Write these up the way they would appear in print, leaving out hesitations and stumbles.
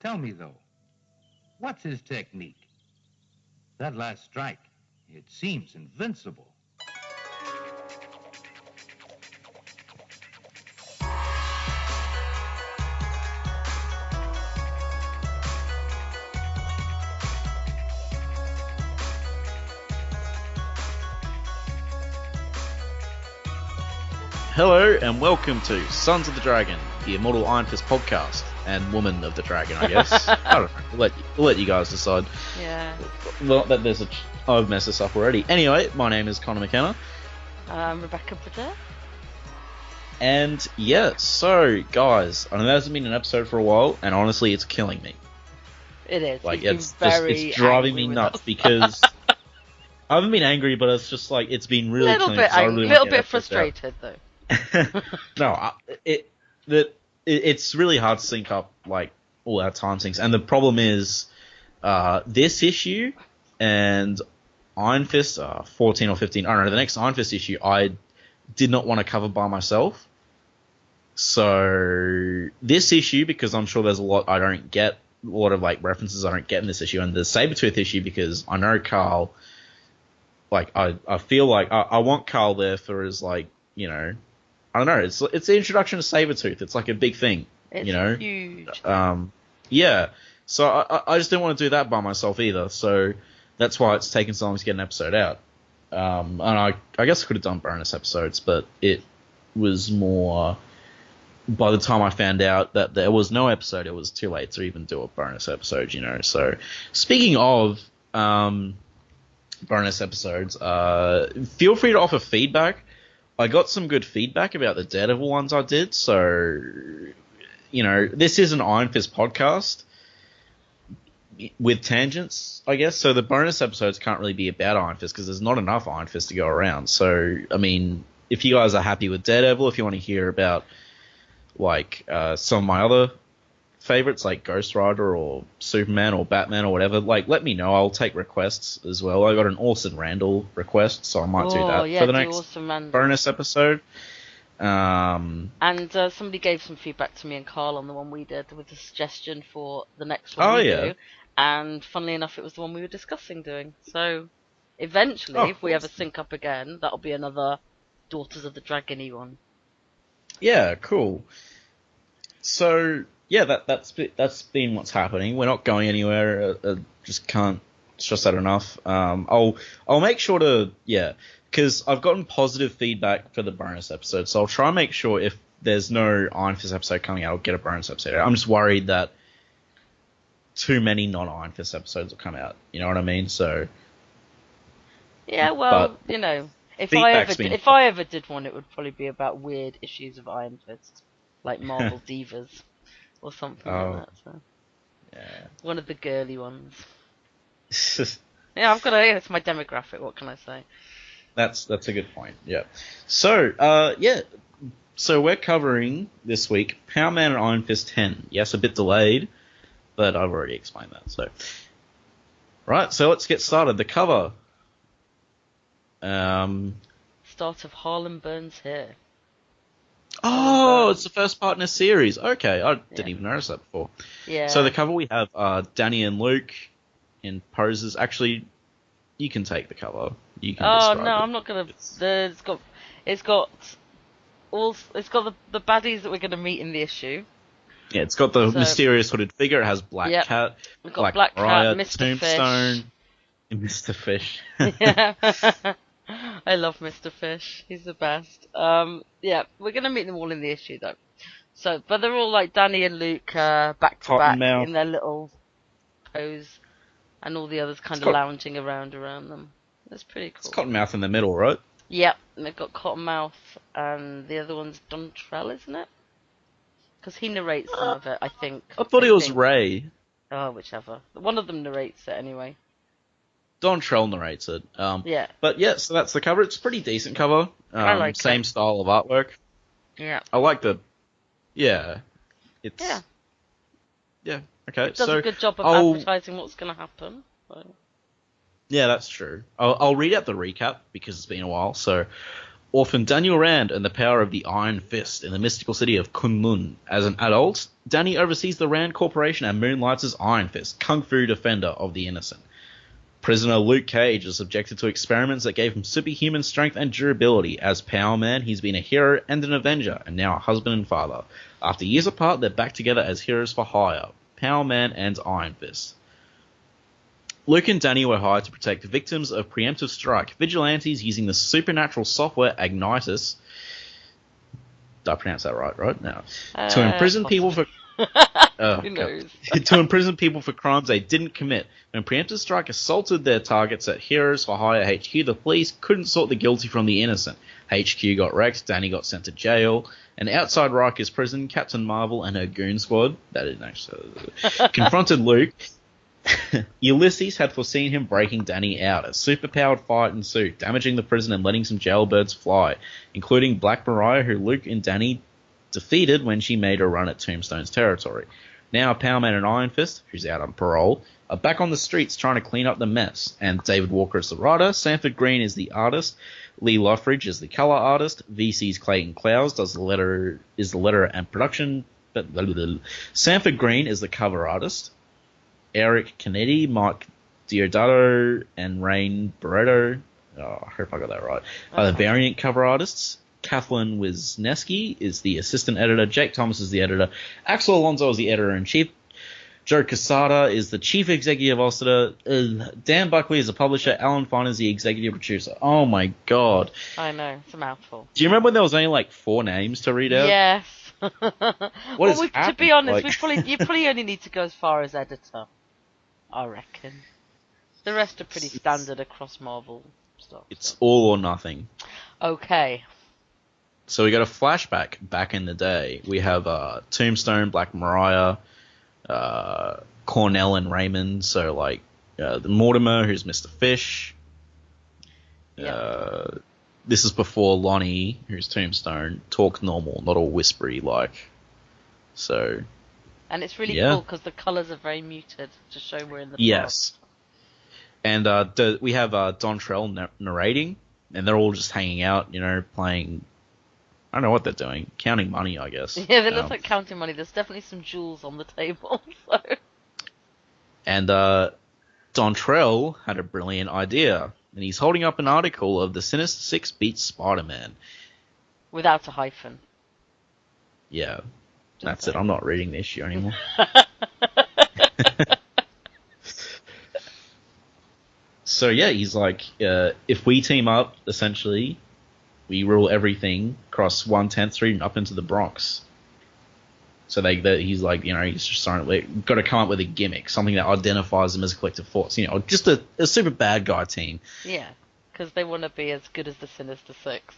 Tell me, though, what's his technique? That last strike, it seems invincible. Hello and welcome to Sons of the Dragon, the Immortal Iron Fist podcast, and Woman of the Dragon, I guess. I don't know. We'll let you guys decide. Yeah. Not that there's I've messed this up already. Anyway, my name is Connor McKenna. Rebecca Burdett. And yeah, so guys, I know there hasn't been an episode for a while, and honestly, it's killing me. It is. Like it's driving me nuts because I haven't been angry, but it's just like it's been really killing me. A little bit frustrated though. No, it's really hard to sync up like all our time syncs, and the problem is this issue and Iron Fist 14 or 15. I don't know, the next Iron Fist issue I did not want to cover by myself. So this issue, because I'm sure there's a lot I don't get, a lot of like references I don't get in this issue, and the Sabretooth issue because I know Carl. Like I feel like I want Carl there for his like, you know, I don't know. It's the introduction to Sabretooth. It's like a big thing, it's you know. Huge. Yeah. So I just didn't want to do that by myself either. So that's why it's taken so long to get an episode out. And I guess I could have done bonus episodes, but it was more. By the time I found out that there was no episode, it was too late to even do a bonus episode, you know. So speaking of bonus episodes, feel free to offer feedback. I got some good feedback about the Daredevil ones I did, so, you know, this is an Iron Fist podcast with tangents, I guess, so the bonus episodes can't really be about Iron Fist because there's not enough Iron Fist to go around. So, I mean, if you guys are happy with Daredevil, if you want to hear about, like, some of my other favorites like Ghost Rider or Superman or Batman or whatever, like, let me know. I'll take requests as well. I got an Orson Randall request, so I might do that for the next bonus episode. And somebody gave some feedback to me and Carl on the one we did with a suggestion for the next one do. And funnily enough, it was the one we were discussing doing. So eventually, if we ever sync up again, that'll be another Daughters of the Dragon-y one. Yeah, cool. So yeah, that's been what's happening. We're not going anywhere. Just can't stress that enough. I'll make sure to because I've gotten positive feedback for the bonus episode, so I'll try and make sure if there's no Iron Fist episode coming out, I'll get a bonus episode. I'm just worried that too many non-Iron Fist episodes will come out. You know what I mean? So yeah, well, you know, if I ever did one, it would probably be about weird issues of Iron Fist, like Marvel Divas. Or something like that. So. Yeah. One of the girly ones. Yeah, it's my demographic. What can I say? That's a good point. Yeah. So so we're covering this week Power Man and Iron Fist 10. Yes, a bit delayed, but I've already explained that. So, right. So let's get started. The cover. Start of Harlan Burns here. Oh, it's the first part in a series. Okay, I didn't even notice that before. Yeah. So the cover we have Danny and Luke in poses. Actually, you can take the cover. You can. Oh no, I'm not gonna. It's got the baddies that we're gonna meet in the issue. Yeah, it's got the mysterious hooded figure. It has Black Cat. We've got Black Cat, Mr. Tombstone, Fish. And Mr. Fish. Yeah. I love Mr. Fish. He's the best. Yeah, we're gonna meet them all in the issue though. So, but they're all like Danny and Luke back to back in their little pose, and all the others kind of lounging around them. That's pretty cool. It's Cottonmouth in the middle, right? Yep, and they've got Cottonmouth, and the other one's Dontrell, isn't it? Because he narrates some of it, I think. I thought it was Ray. Oh, whichever. One of them narrates it anyway. Dontrell narrates it. Yeah. But yeah, so that's the cover. It's a pretty decent cover. I like same style of artwork. Yeah. I like the. Yeah. It's. Yeah. Yeah. Okay. It does a good job of advertising what's going to happen. So. Yeah, that's true. I'll read out the recap because it's been a while. So, Orphan Daniel Rand and the power of the Iron Fist in the mystical city of Kunlun. As an adult, Danny oversees the Rand Corporation and moonlights as Iron Fist, kung fu defender of the innocent. Prisoner Luke Cage is subjected to experiments that gave him superhuman strength and durability. As Power Man, he's been a hero and an avenger, and now a husband and father. After years apart, they're back together as heroes for hire. Power Man and Iron Fist. Luke and Danny were hired to protect victims of preemptive strike, vigilantes using the supernatural software Agnitus. Did I pronounce that right? No. To imprison people for... Who knows? To imprison people for crimes they didn't commit. When preemptive strike assaulted their targets at Heroes for Hire HQ, the police couldn't sort the guilty from the innocent. HQ got wrecked, Danny got sent to jail, and outside Rikers prison, Captain Marvel and her goon squad, that didn't actually... confronted Luke. Ulysses had foreseen him breaking Danny out. A superpowered fight ensued, damaging the prison and letting some jailbirds fly, including Black Mariah, who Luke and Danny defeated when she made a run at Tombstone's territory. Now Power Man and Iron Fist, who's out on parole, are back on the streets trying to clean up the mess. And David Walker is the writer, Sanford Green is the artist, Lee Lothridge is the color artist, VC's Clayton Clowes is the letter and production, but Sanford Green is the cover artist. Eric Kennedy, Mike Diodato, and Rain Barreto, I hope I got that right, are the variant cover artists. Kathleen Wisniewski is the assistant editor. Jake Thomas is the editor. Axel Alonso is the editor-in-chief. Joe Quesada is the chief executive officer. Dan Buckley is the publisher. Alan Fine is the executive producer. Oh my god. I know, it's a mouthful. Do you remember when there was only like 4 names to read out? Yes. To be honest, you probably only need to go as far as editor, I reckon. The rest are pretty standard across Marvel stuff. It's all or nothing. Okay. So we got a flashback back in the day. We have Tombstone, Black Mariah, Cornell and Raymond. So like the Mortimer, who's Mr. Fish. Yeah. This is before Lonnie, who's Tombstone, talks normal, not all whispery like. So. And it's really cool because the colours are very muted to show we're in the Yes. And we have Dontrell narrating, and they're all just hanging out, playing. I don't know what they're doing. Counting money, I guess. Yeah, they look like counting money. There's definitely some jewels on the table. So. And Dontrell had a brilliant idea, and he's holding up an article of the Sinister Six beats Spider-Man. Without a hyphen. Yeah. That's it. I'm not reading the issue anymore. So yeah, he's like, if we team up, essentially, we rule everything across 110th Street and up into the Bronx. So he's like, he's just got to come up with a gimmick, something that identifies them as a collective force. Just a super bad guy team. Yeah, because they want to be as good as the Sinister Six.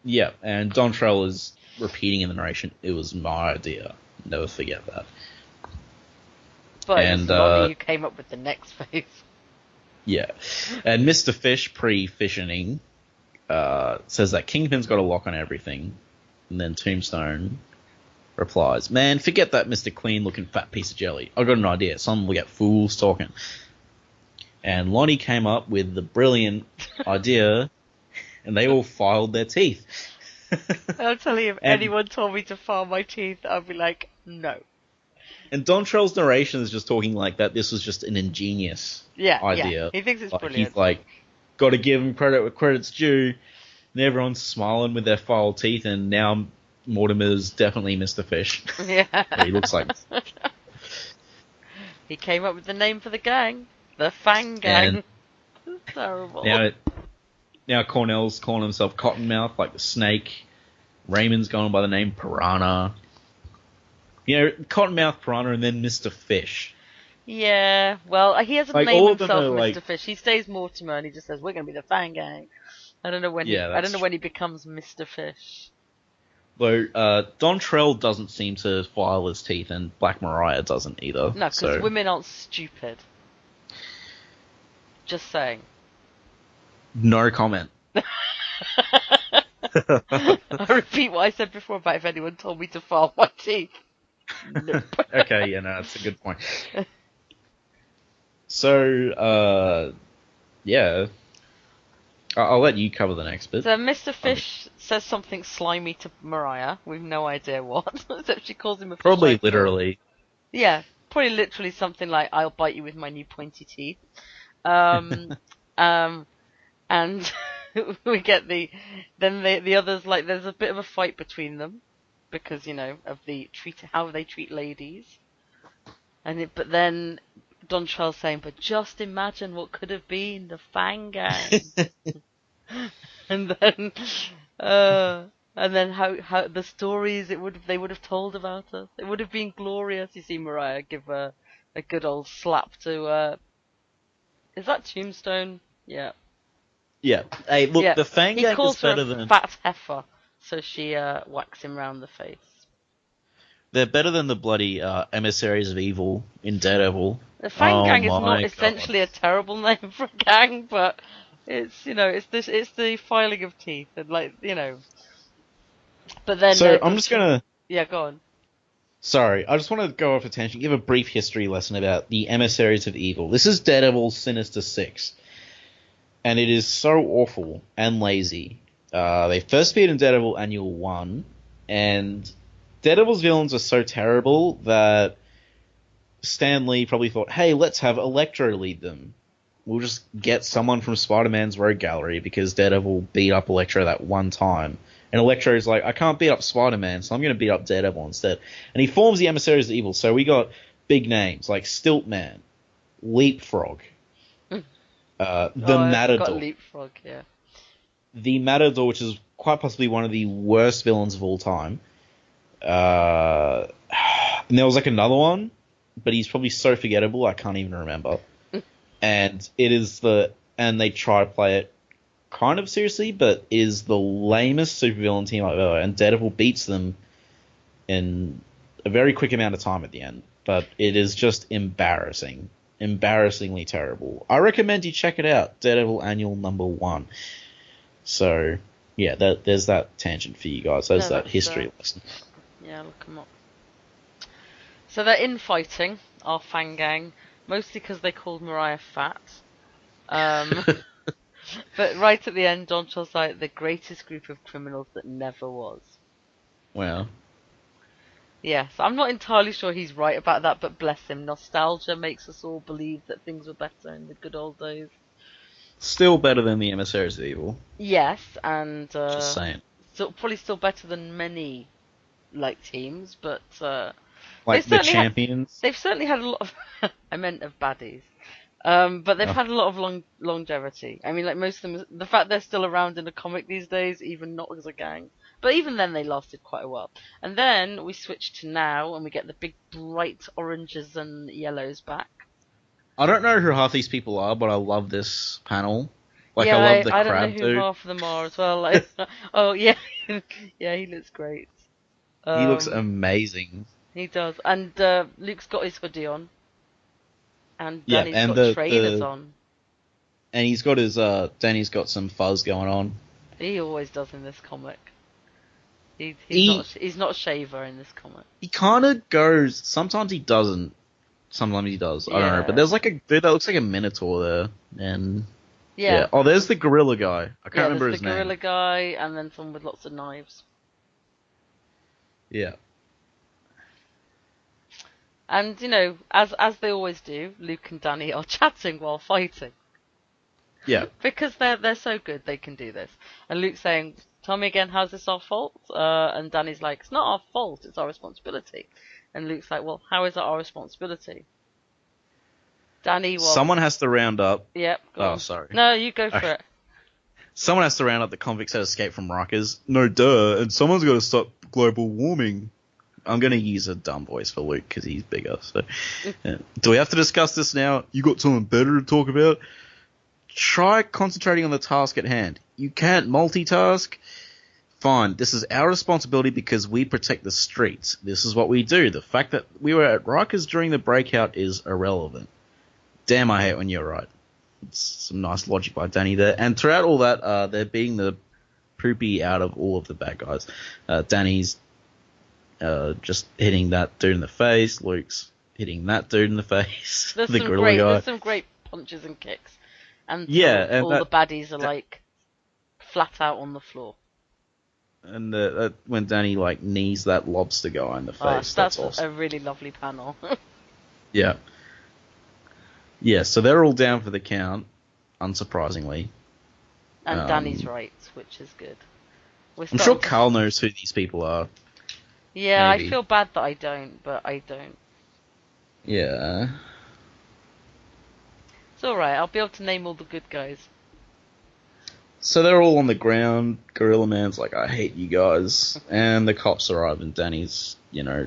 Yeah, and Dontrell is repeating in the narration, it was my idea. Never forget that. But it's not you came up with the next phase. Yeah. And Mr. Fish, pre-fissioning, says that Kingpin's got a lock on everything. And then Tombstone replies, man, forget that Mr. Clean-looking fat piece of jelly. I got an idea. Some will get fools talking. And Lonnie came up with the brilliant idea, and they all filed their teeth. I'll tell you, if anyone told me to file my teeth, I'd be like, no. And Dontrell's narration is just talking like that. This was just an ingenious idea. Yeah. He thinks it's brilliant. He's like, got to give him credit where credit's due. And everyone's smiling with their filed teeth, and now Mortimer's definitely Mr. Fish. Yeah. He looks like... He came up with the name for the gang. The Fang Gang. Terrible. Now Cornell's calling himself Cottonmouth, like the snake. Raymond's going by the name Piranha. Cottonmouth, Piranha, and then Mr. Fish. Yeah, well, he hasn't named himself Mr. Fish. He stays Mortimer, and he just says, we're going to be the Fang Gang. I don't know when he becomes Mr. Fish. Though, Dontrell doesn't seem to file his teeth, and Black Mariah doesn't either. No, because women aren't stupid. Just saying. No comment. I repeat what I said before about if anyone told me to file my teeth. Nope. Okay, yeah, no, that's a good point. So, yeah. I'll let you cover the next bit. So Mr. Fish says something slimy to Mariah. We've no idea what. Except she calls him a fish. Probably literally. Yeah, probably literally something like, "I'll bite you with my new pointy teeth." And we get the others, like, there's a bit of a fight between them because, of how they treat ladies. But then Don Charles saying, "But just imagine what could have been the Fang Gang." and then how the stories they would have told about us. It would have been glorious. You see Mariah give a good old slap to is that Tombstone? Yeah. Yeah. Hey, look, Yeah. the Fang Gang is better than... fat heifer, so she whacks him round the face. They're better than the bloody emissaries of evil in Daredevil. The Fang Gang is not essentially a terrible name for a gang, but it's it's the filing of teeth and But then so I'm just gonna... Yeah, go on. Sorry, I just want to go off a tangent, give a brief history lesson about the emissaries of evil. This is Daredevil's Sinister Six, and it is so awful and lazy. They first appeared in Daredevil Annual 1, and Daredevil's villains are so terrible that Stan Lee probably thought, hey, let's have Electro lead them. We'll just get someone from Spider-Man's Rogue Gallery because Daredevil beat up Electro that one time. And Electro's like, I can't beat up Spider-Man, so I'm going to beat up Daredevil instead. And he forms the Emissaries of Evil. So we got big names like Stiltman, Leapfrog, the Matador. Got Leapfrog, yeah. The Matador, which is quite possibly one of the worst villains of all time. And there was like another one, but he's probably so forgettable I can't even remember. And and they try to play it kind of seriously, but is the lamest supervillain team I've ever. And Daredevil beats them in a very quick amount of time at the end. But it is just embarrassing. Embarrassingly terrible. I recommend you check it out. Daredevil Annual number 1. So, yeah, there's that tangent for you guys. There's that history lesson. Yeah, look them up. So they're infighting, our Fang Gang, mostly because they called Mariah fat. But right at the end, Don Charles like the greatest group of criminals that never was. Wow. Yes, I'm not entirely sure he's right about that, but bless him. Nostalgia makes us all believe that things were better in the good old days. Still better than the Emissaries of Evil. Yes, and just saying. Probably still better than many teams, but like the champions. They've certainly had a lot of. I meant of baddies. But they've had a lot of longevity. I mean, like most of them, the fact they're still around in a comic these days, even not as a gang. But even then, they lasted quite a while. And then we switch to now, and we get the big bright oranges and yellows back. I don't know who half these people are, but I love this panel. I love the crab dude. I don't know who half of them are as well. Oh yeah, yeah, he looks great. He looks amazing. He does, and Luke's got his hoodie on. And Danny's got trainers on. And he's got Danny's got some fuzz going on. He always does in this comic. He's not a shaver in this comic. He kind of goes, sometimes he doesn't, sometimes he does, I don't know. But there's like a dude that looks like a Minotaur there. And yeah. Oh, there's the gorilla guy. I can't remember his name. There's the gorilla guy, and then someone with lots of knives. Yeah. And, as they always do, Luke and Danny are chatting while fighting. Yeah. Because they're so good, they can do this. And Luke's saying, tell me again, how's this our fault? And Danny's like, it's not our fault, it's our responsibility. And Luke's like, well, how is it our responsibility? Danny, well... Someone has to round up... Yep. Oh, sorry. No, you go for it. Someone has to round up the convicts that escaped from Rikers. No, duh. And someone's got to stop global warming. I'm going to use a dumb voice for Luke because he's bigger. So, yeah. Do we have to discuss this now? You got something better to talk about? Try concentrating on the task at hand. You can't multitask? Fine. This is our responsibility because we protect the streets. This is what we do. The fact that we were at Rikers during the breakout is irrelevant. Damn, I hate when you're right. It's some nice logic by Danny there. And throughout all that, they're being the poopy out of all of the bad guys. Danny's just hitting that dude in the face. Luke's hitting that dude in the face. There's some great punches and kicks. And and all the baddies are like flat out on the floor. And when Danny like knees that lobster guy in the face, that's awesome. A really lovely panel. Yeah. Yeah, so they're all down for the count, unsurprisingly. And Danny's right, which is good. I'm sure Carl knows who these people are. Yeah, Maybe. I feel bad that I don't, but I don't. Yeah. It's alright, I'll be able to name all the good guys. So they're all on the ground. Gorilla Man's like, I hate you guys. And the cops arrive, and Danny's,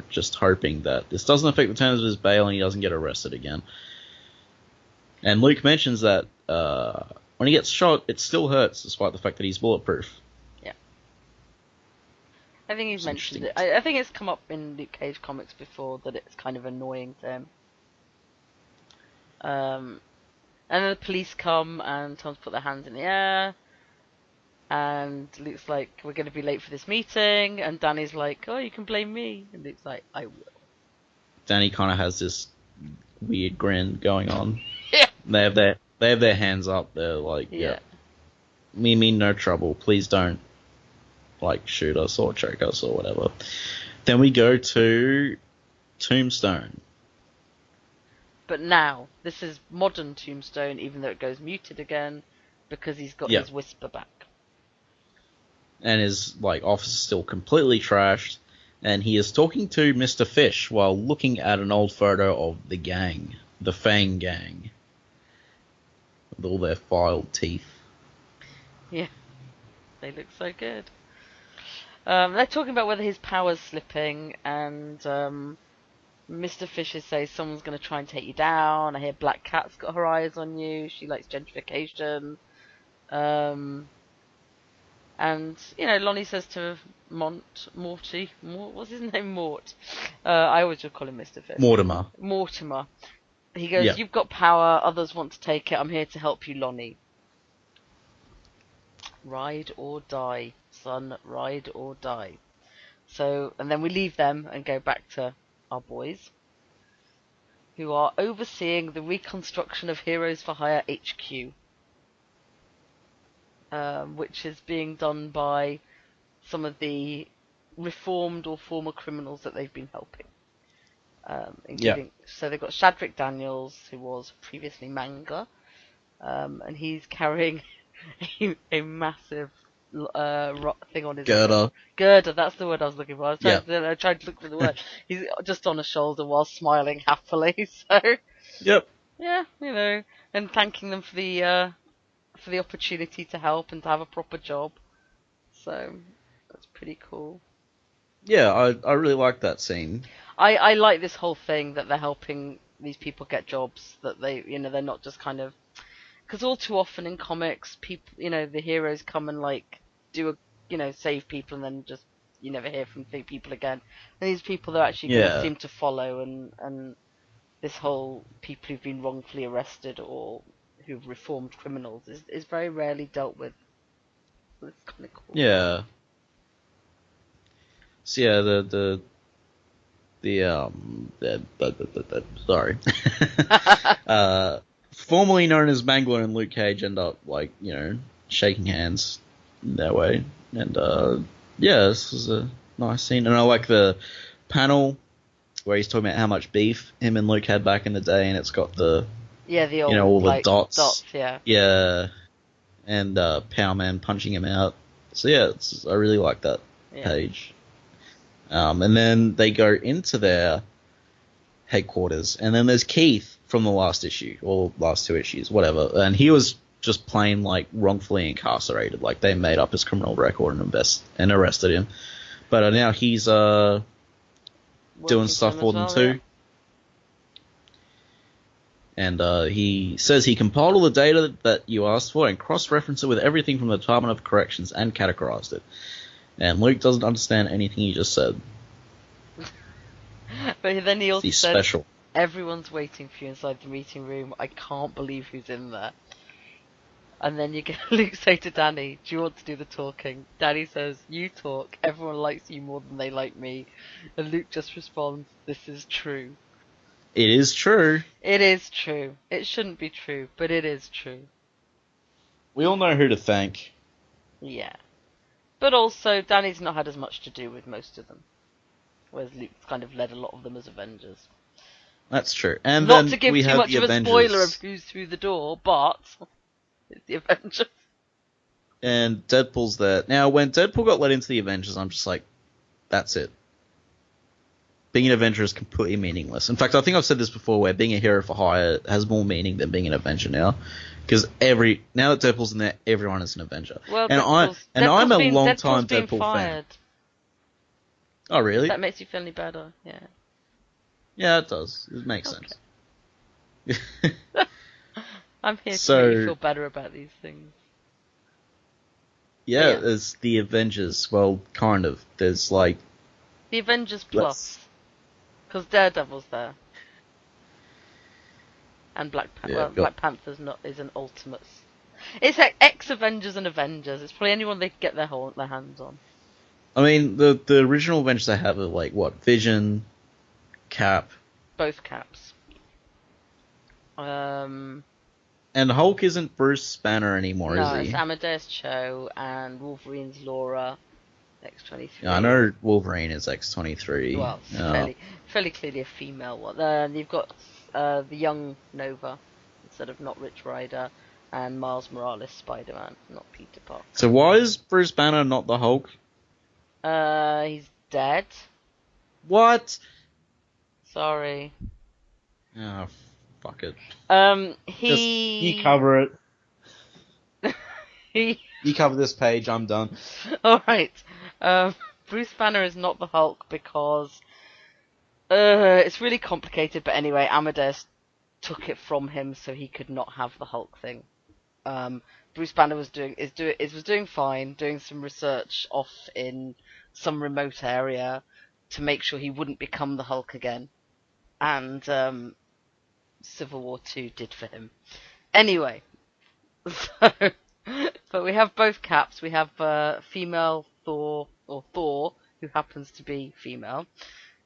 just hoping that this doesn't affect the terms of his bail and he doesn't get arrested again. And Luke mentions that when he gets shot, it still hurts, despite the fact that he's bulletproof. Yeah. I think he's mentioned it. I think it's come up in Luke Cage comics before that it's kind of annoying to him. And then the police come and tell him to put their hands in the air. And Luke's like, we're going to be late for this meeting. And Danny's like, oh, you can blame me. And Luke's like, I will. Danny kind of has this weird grin going on. Yeah. They have their hands up. They're like, yeah. Me mean no trouble. Please don't, shoot us or choke us or whatever. Then we go to Tombstone. But now, this is modern Tombstone, even though it goes muted again, because he's got his whisper back. And his office is still completely trashed, and he is talking to Mr. Fish while looking at an old photo of the gang, the Fang Gang, with all their filed teeth. Yeah, they look so good. They're talking about whether his power's slipping, and Mr. Fisher says someone's going to try and take you down. I hear Black Cat's got her eyes on you. She likes gentrification. And, Lonnie says to Morty, what's his name? Mort. I always just call him Mr. Fish. Mortimer. He goes, you've got power, others want to take it, I'm here to help you, Lonnie. Ride or die, son, ride or die. So, and then we leave them and go back to our boys, who are overseeing the reconstruction of Heroes for Hire HQ. Which is being done by some of the reformed or former criminals that they've been helping. So they've got Shadrick Daniels, who was previously Manga, and he's carrying a massive thing on his girder. Girder, that's the word I was looking for. I was trying to look for the word. He's just on a shoulder while smiling happily. So. Yep. Yeah, and thanking them for the opportunity to help and to have a proper job. So that's pretty cool. Yeah, I really like that scene. I like this whole thing that they're helping these people get jobs, that they, they're not just kind of, because all too often in comics, people, the heroes come and do a, save people and then just, you never hear from people again. And these people that actually seem to follow, and this whole people who've been wrongfully arrested or who've reformed criminals is very rarely dealt with. So it's kind of cool. Yeah. So yeah, sorry. Formerly known as Mangler and Luke Cage end up shaking hands that way, and this was a nice scene, and I like the panel where he's talking about how much beef him and Luke had back in the day, and it's got the the old all the dots, yeah, and Power Man punching him out. So yeah, I really like that page. And then they go into their headquarters, and then there's Keith from the last issue, or last two issues, whatever, and he was just plain wrongfully incarcerated. They made up his criminal record and arrested him, but now he's doing stuff for them too. And he says he compiled all the data that you asked for and cross-referenced it with everything from the Department of Corrections and categorized it. And Luke doesn't understand anything he just said. But then he also said, special. Everyone's waiting for you inside the meeting room. I can't believe who's in there. And then you get Luke say to Danny, do you want to do the talking? Danny says, you talk. Everyone likes you more than they like me. And Luke just responds, this is true. It is true. It is true. It shouldn't be true, but it is true. We all know who to thank. Yeah. But also, Danny's not had as much to do with most of them. Whereas Luke's kind of led a lot of them as Avengers. That's true. And not then to give we too have much the of a Avengers. spoiler of who's through the door, but it's the Avengers. And Deadpool's there. Now, when Deadpool got let into the Avengers, I'm just like, that's it. Being an Avenger is completely meaningless. In fact, I think I've said this before, where being a hero for hire has more meaning than being an Avenger now. Because now that Deadpool's in there, everyone is an Avenger. Well, I'm a long-time Deadpool fired. fan. Oh, really? If that makes you feel any better, yeah. Yeah, it does. It makes sense. I'm here to make you feel better about these things. Yeah, there's the Avengers. Well, kind of. There's like... The Avengers Plus. Because Daredevil's there. And Black Panther's is an ultimate. It's like ex-Avengers and Avengers. It's probably anyone they can get their hands on. I mean, the original Avengers they have are like, what? Vision, Cap. Both Caps. And Hulk isn't Bruce Banner anymore, is he? No, it's Amadeus Cho and Wolverine's Laura, X-23. Yeah, I know Wolverine is X-23. Well, fairly clearly a female one. Then you've got the young Nova, instead of not Rich Rider, and Miles Morales Spider-Man, not Peter Parker. So why is Bruce Banner not the Hulk? He's dead. What? Sorry. Oh, fuck it. You cover it. You cover this page, I'm done. Alright. Bruce Banner is not the Hulk because it's really complicated, but anyway, Amadeus took it from him so he could not have the Hulk thing. Bruce Banner was doing fine, doing some research off in some remote area to make sure he wouldn't become the Hulk again. And Civil War 2 did for him. Anyway, but we have both Caps. We have female Thor, or Thor, who happens to be female.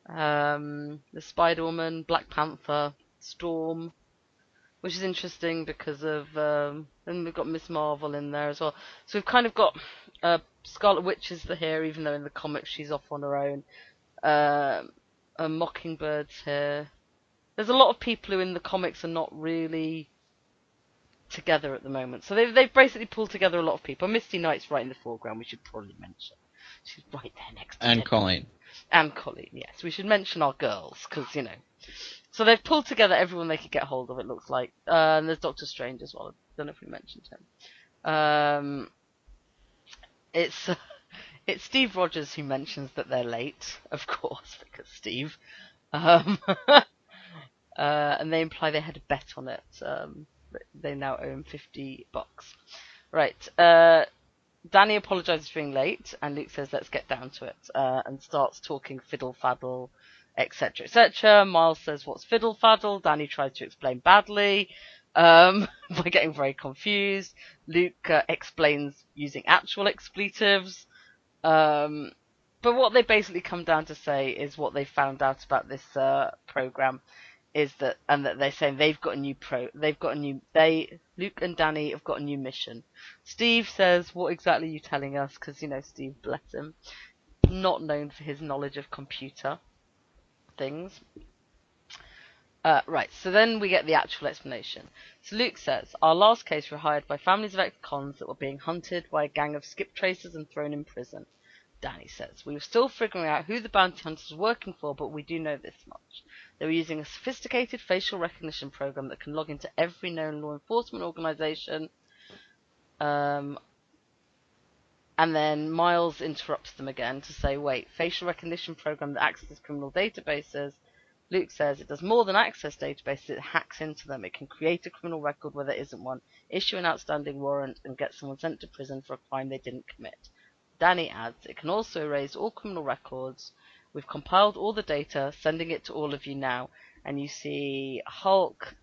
The Spider-Woman, Black Panther, Storm, which is interesting because of... and we've got Miss Marvel in there as well. So we've kind of got... Scarlet Witch is here, even though in the comics she's off on her own. Mockingbird's here. There's a lot of people who in the comics are not really together at the moment. So they've basically pulled together a lot of people. Misty Knight's right in the foreground, we should probably mention. She's right there next to And Deadpool. Colleen. And Colleen, yes. We should mention our girls, because, you know. So they've pulled together everyone they could get hold of, it looks like. And there's Doctor Strange as well. I don't know if we mentioned him. It's Steve Rogers who mentions that they're late, of course, because Steve. And they imply they had a bet on it. They now owe him $50. Right. Danny apologizes for being late, and Luke says, let's get down to it, and starts talking fiddle faddle, etc., etc. Miles says, what's fiddle faddle? Danny tries to explain badly, by getting very confused. Luke explains using actual expletives. But what they basically come down to say is what they found out about this program is that they're saying Luke and Danny have got a new mission. Steve says, what exactly are you telling us? Because, you know, Steve, bless him, not known for his knowledge of computer things. Right, so then we get the actual explanation. So Luke says, our last case, we were hired by families of ex-cons that were being hunted by a gang of skip tracers and thrown in prison. Danny says, we were still figuring out who the bounty hunters were working for, but we do know this much. They were using a sophisticated facial recognition program that can log into every known law enforcement organization. And then Miles interrupts them again to say, wait, facial recognition program that accesses criminal databases. Luke says it does more than access databases, it hacks into them. It can create a criminal record where there isn't one, issue an outstanding warrant, and get someone sent to prison for a crime they didn't commit. Danny adds, it can also erase all criminal records. We've compiled all the data, sending it to all of you now. And you see Hulk,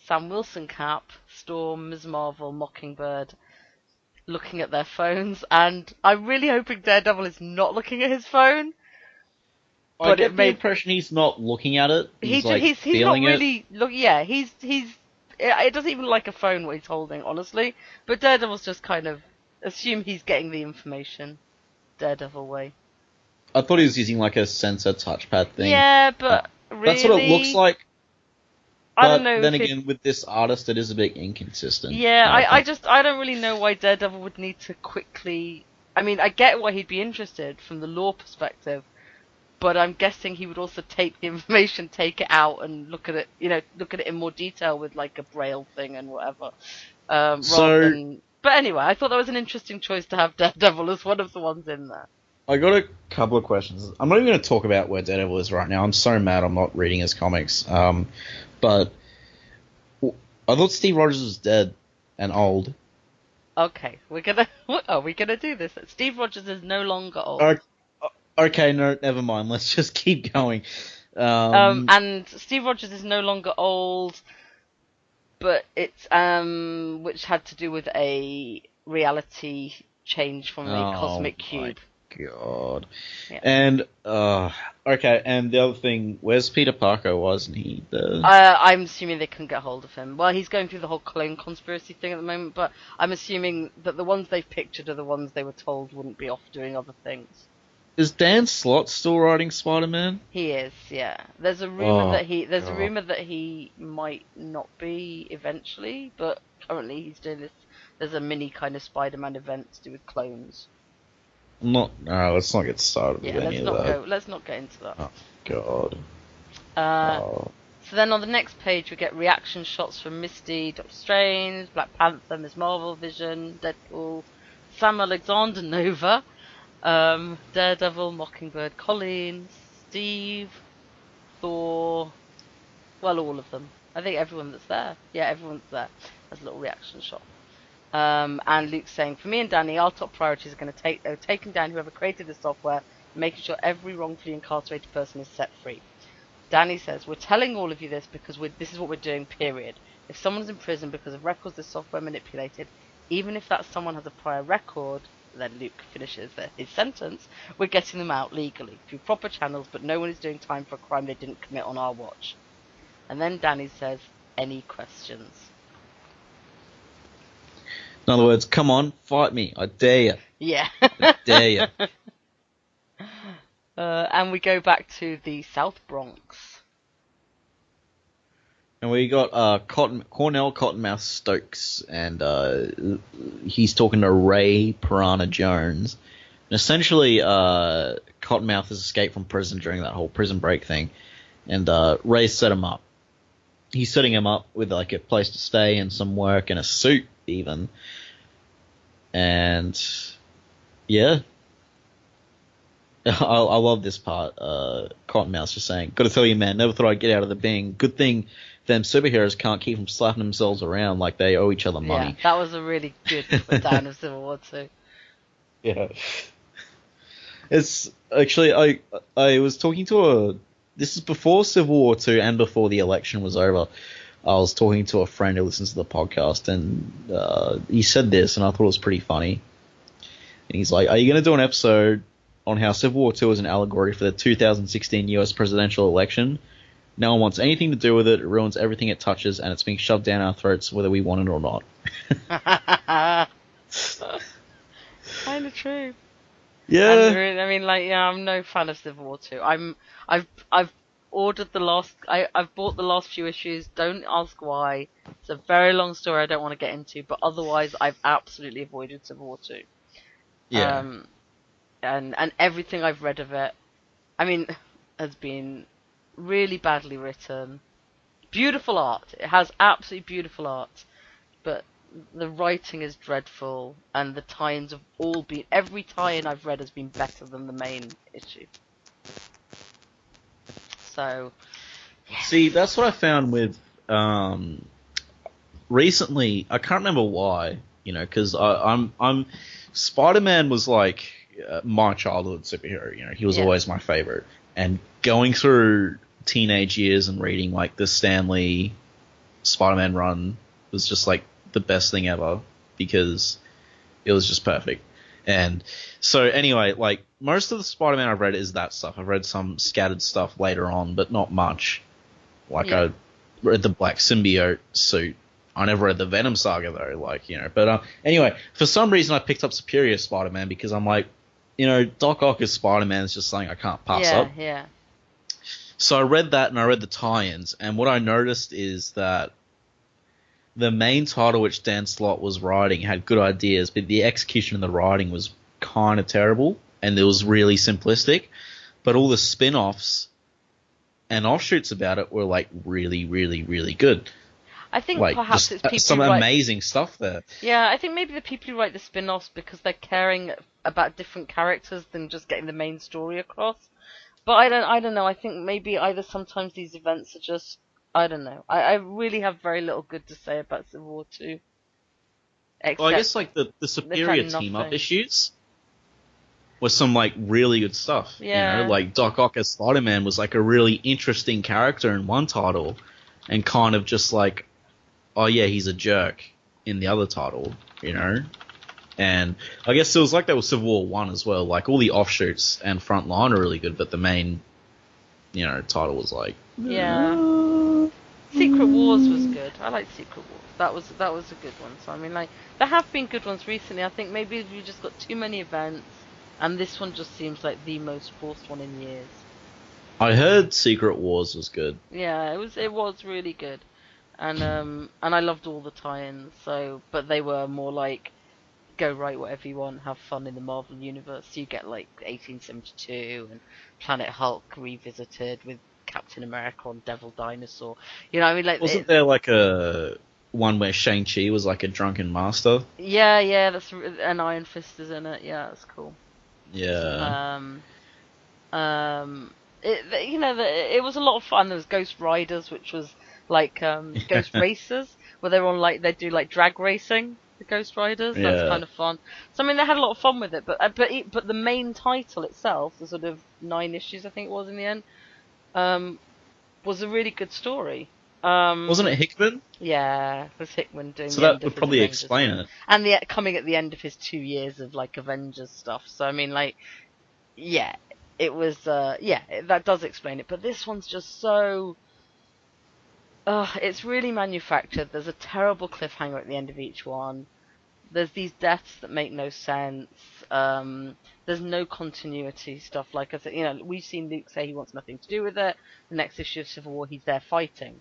Sam Wilson Cap, Storm, Ms. Marvel, Mockingbird looking at their phones. And I'm really hoping Daredevil is not looking at his phone. But I get the impression he's not looking at it. He's not really it doesn't even like a phone what he's holding, honestly. But Daredevil's just kind of assume he's getting the information Daredevil way. I thought he was using like a sensor touchpad thing. Yeah, but really... That's what it looks like. I don't know. Then again, with this artist, it is a bit inconsistent. Yeah, I don't really know why Daredevil would need to quickly... I mean, I get why he'd be interested from the lore perspective, but I'm guessing he would also take the information, take it out, and look at it in more detail with like a braille thing and whatever. But anyway, I thought that was an interesting choice to have Daredevil as one of the ones in there. I got a couple of questions. I'm not even going to talk about where Daredevil is right now. I'm so mad I'm not reading his comics. But I thought Steve Rogers was dead and old. Okay, are we gonna do this? Steve Rogers is no longer old. Okay, no, never mind. Let's just keep going. And Steve Rogers is no longer old, but it's which had to do with a reality change from a cosmic cube. God. Yeah. And okay, and the other thing, where's Peter Parker? Wasn't he the? I'm assuming they couldn't get hold of him. Well, he's going through the whole clone conspiracy thing at the moment, but I'm assuming that the ones they've pictured are the ones they were told wouldn't be off doing other things. Is Dan Slott still writing Spider-Man? He is, yeah. There's a rumor that he might not be eventually, but currently he's doing this. There's a mini kind of Spider-Man event to do with clones. Let's not get started with any of that. Let's not get into that. Oh, God. So then on the next page we get reaction shots from Misty, Doctor Strange, Black Panther, Ms. Marvel, Vision, Deadpool, Sam Alexander, Nova, Daredevil, Mockingbird, Colleen, Steve, Thor, well, all of them. I think everyone that's there. Yeah, everyone's there. There's a little reaction shot. And Luke's saying, for me and Danny, our top priorities are going to taking down whoever created the software, and making sure every wrongfully incarcerated person is set free. Danny says, we're telling all of you this because this is what we're doing, period. If someone's in prison because of records the software manipulated, even if that someone has a prior record, then Luke finishes his sentence, we're getting them out legally, through proper channels, but no one is doing time for a crime they didn't commit on our watch. And then Danny says, any questions? In other words, come on, fight me. I dare you. Yeah. I dare you. And we go back to the South Bronx. And we got Cornell Cottonmouth Stokes, and he's talking to Ray Piranha Jones. And essentially, Cottonmouth has escaped from prison during that whole prison break thing, and Ray set him up. He's setting him up with like a place to stay and some work and a suit even. And yeah, I love this part. Cottonmouth's just saying, "Got to tell you, man, never thought I'd get out of the Bing. Good thing them superheroes can't keep from slapping themselves around like they owe each other money." Yeah, that was a really good put down of Civil War 2. Yeah, it's actually I was talking to this is before Civil War 2 and before the election was over. I was talking to a friend who listens to the podcast, and he said this, and I thought it was pretty funny. And he's like, are you going to do an episode on how Civil War 2 is an allegory for the 2016 US presidential election? No one wants anything to do with it. It ruins everything it touches, and it's being shoved down our throats whether we want it or not. Kind of true. Yeah. I mean, like, yeah, I'm no fan of Civil War 2. I've ordered I've bought the last few issues. Don't ask why. It's a very long story I don't want to get into, but otherwise I've absolutely avoided Civil War 2. Yeah. And everything I've read of it, I mean, has been really badly written. Beautiful art. It has absolutely beautiful art, but the writing is dreadful, and the tie-ins have all been... Every tie-in I've read has been better than the main issue. So, yeah. See, that's what I found with recently. I can't remember why, because I'm Spider-Man was like my childhood superhero. He was always my favorite, and going through teenage years and reading like the Stan Lee Spider-Man run was just like the best thing ever because it was just perfect. And so anyway, like most of the Spider-Man I've read is that stuff. I've read some scattered stuff later on, but not much. Like I read the Black Symbiote suit I never read the Venom saga though, like, you know. But anyway, for some reason I picked up Superior Spider-Man because I'm like, you know, Doc Ock as Spider-Man is just something I can't pass up. Yeah. So I read that and I read the tie-ins, and what I noticed is that the main title which Dan Slott was writing had good ideas, but the execution of the writing was kind of terrible, and it was really simplistic. But all the spin-offs and offshoots about it were like really, really, really good. I think like, perhaps it's people some who write... amazing stuff there. Yeah, I think maybe the people who write the spin-offs because they're caring about different characters than just getting the main story across. But I don't know. I think maybe either sometimes these events are just, I don't know. I really have very little good to say about Civil War 2. Well, I guess like the Superior team-up issues was some like really good stuff. Yeah. You know, like Doc Ock as Spider-Man was like a really interesting character in one title, and kind of just like, oh yeah, he's a jerk in the other title, you know? And I guess it was like that with Civil War 1 as well. Like, all the offshoots and Frontline are really good, but the main, you know, title was like... Yeah. Secret Wars was good. I like Secret Wars. That was a good one. So, I mean, like, there have been good ones recently. I think maybe we just got too many events, and this one just seems like the most forced one in years. I heard Secret Wars was good. Yeah, it was really good. And I loved all the tie-ins, but they were more like, go write whatever you want, have fun in the Marvel Universe. So you get like 1872 and Planet Hulk revisited with Captain America on Devil Dinosaur. You know, I mean, like, wasn't there like a one where Shang-Chi was like a drunken master? Yeah, that's, and Iron Fist is in it. Yeah, that's cool. Yeah. It was a lot of fun. There was Ghost Riders, which was like Ghost Racers, where they do like drag racing. The Ghost Riders, yeah. That's kind of fun. So I mean, they had a lot of fun with it, but the main title itself, the sort of 9 issues I think it was in the end, was a really good story. Wasn't it Hickman? Yeah, it was Hickman doing. So that would probably explain it. And coming at the end of his 2 years of like Avengers stuff. So I mean, like, yeah, it was. That does explain it. But this one's just so. It's really manufactured. There's a terrible cliffhanger at the end of each one. There's these deaths that make no sense. There's no continuity stuff. Like I said, you know, we've seen Luke say he wants nothing to do with it. The next issue of Civil War, he's there fighting.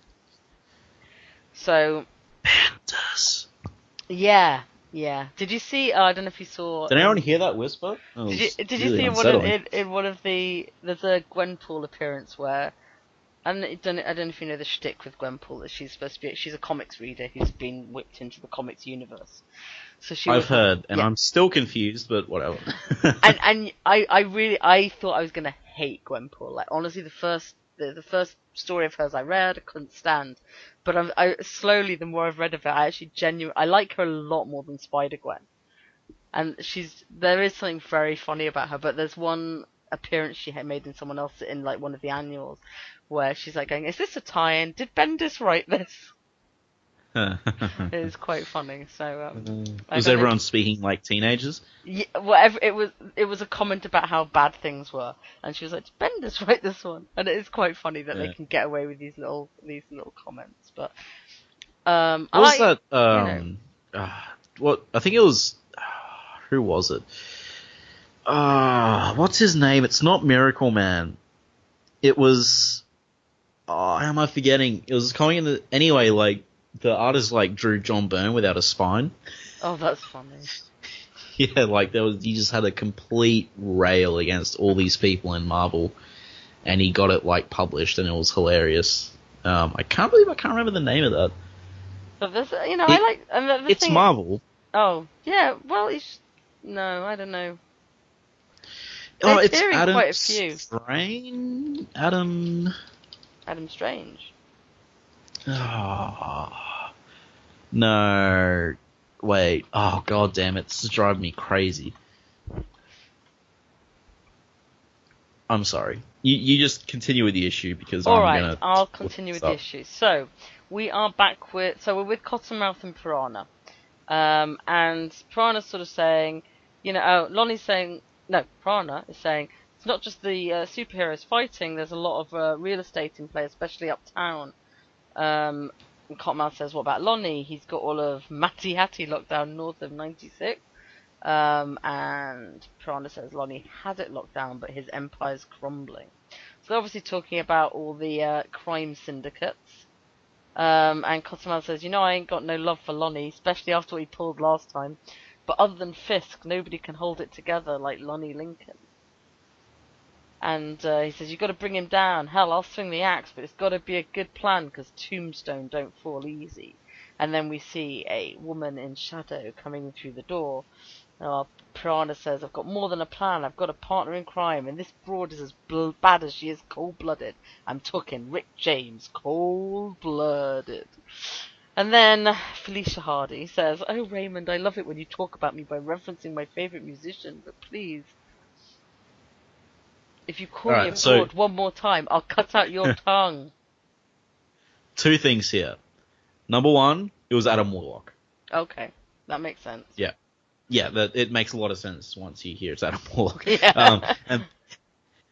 So. Pandas. Yeah. Did you see? I don't know if you saw. Did anyone hear that whisper? Did you see in one of the? There's a Gwenpool appearance where. And I don't know if you know the shtick with Gwenpool, that she's supposed to be. She's a comics reader who's been whipped into the comics universe. So I've heard, and I'm still confused, but whatever. and I thought I was gonna hate Gwenpool. Like, honestly, the first story of hers I read, I couldn't stand. But I slowly, the more I've read of it, I like her a lot more than Spider-Gwen. And there is something very funny about her. But there's one appearance she had made in someone else in like one of the annuals, where she's like going, "Is this a tie-in? Did Bendis write this?" It is quite funny. So was everyone speaking like teenagers? Yeah, whatever. It was a comment about how bad things were, and she was like, "Did Bendis write this one?" And it is quite funny that they can get away with these little comments. But what was that? What I think it was. Who was it? What's his name? It's not Miracle Man. It was. How am I forgetting? It was coming in anyway. Like, the artist like drew John Byrne without a spine. Oh, that's funny. Yeah, like he just had a complete rail against all these people in Marvel, and he got it like published, and it was hilarious. I can't believe I can't remember the name of that. But this, I like. And it's Marvel. Oh yeah, well, no, I don't know. It's Adam quite a few. Strange. Adam Strange. No. Wait. Oh, god damn it. This is driving me crazy. I'm sorry. You just continue with the issue because Alright, I'll continue with the issue. So, we're with Cottonmouth and Piranha. And Piranha's sort of saying, Lonnie's saying, no, Piranha is saying, it's not just the superheroes fighting, there's a lot of real estate in play, especially uptown. Cottonmouth says, what about Lonnie? He's got all of Matty Hattie locked down north of 96. And Piranha says Lonnie has it locked down, but his empire's crumbling. So they're obviously talking about all the crime syndicates. And Cottonmouth says, I ain't got no love for Lonnie, especially after what he pulled last time. But other than Fisk, nobody can hold it together like Lonnie Lincoln. And he says, you've got to bring him down. Hell, I'll swing the axe, but it's got to be a good plan, because Tombstone don't fall easy. And then we see a woman in shadow coming through the door. Piranha says, I've got more than a plan. I've got a partner in crime, and this broad is as bad as she is cold-blooded. I'm talking Rick James, cold-blooded. And then Felicia Hardy says, oh, Raymond, I love it when you talk about me by referencing my favourite musician, but please, if you call me a broad one more time, I'll cut out your tongue. 2 things here. Number 1, it was Adam Warlock. Okay, that makes sense. Yeah. Yeah, it makes a lot of sense once you hear it's Adam Warlock. Yeah. And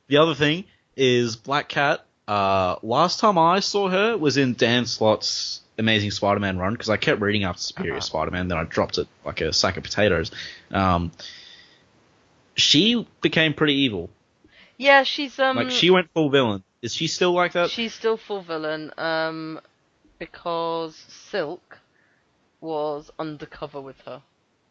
the other thing is Black Cat. Last time I saw her was in Dan Slott's Amazing Spider-Man run, because I kept reading after Superior Spider-Man, then I dropped it like a sack of potatoes. She became pretty evil. Yeah, she's like she went full villain. Is she still like that? She's still full villain, because Silk was undercover with her,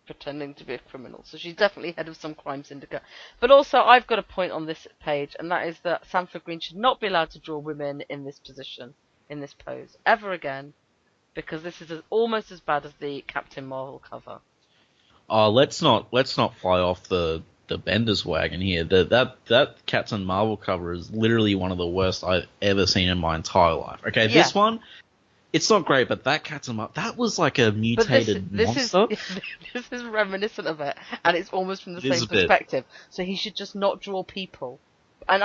pretending to be a criminal. So she's definitely head of some crime syndicate. But also, I've got a point on this page, and that is that Sanford Green should not be allowed to draw women in this position, in this pose, ever again, because this is almost as bad as the Captain Marvel cover. Oh, let's not fly off the Benders wagon here. That Captain Marvel cover is literally one of the worst I've ever seen in my entire life. Okay, yeah. This one, it's not great, but that Captain Marvel, that was like a mutated monster. This is reminiscent of it, and it's almost from the same perspective. So he should just not draw people. And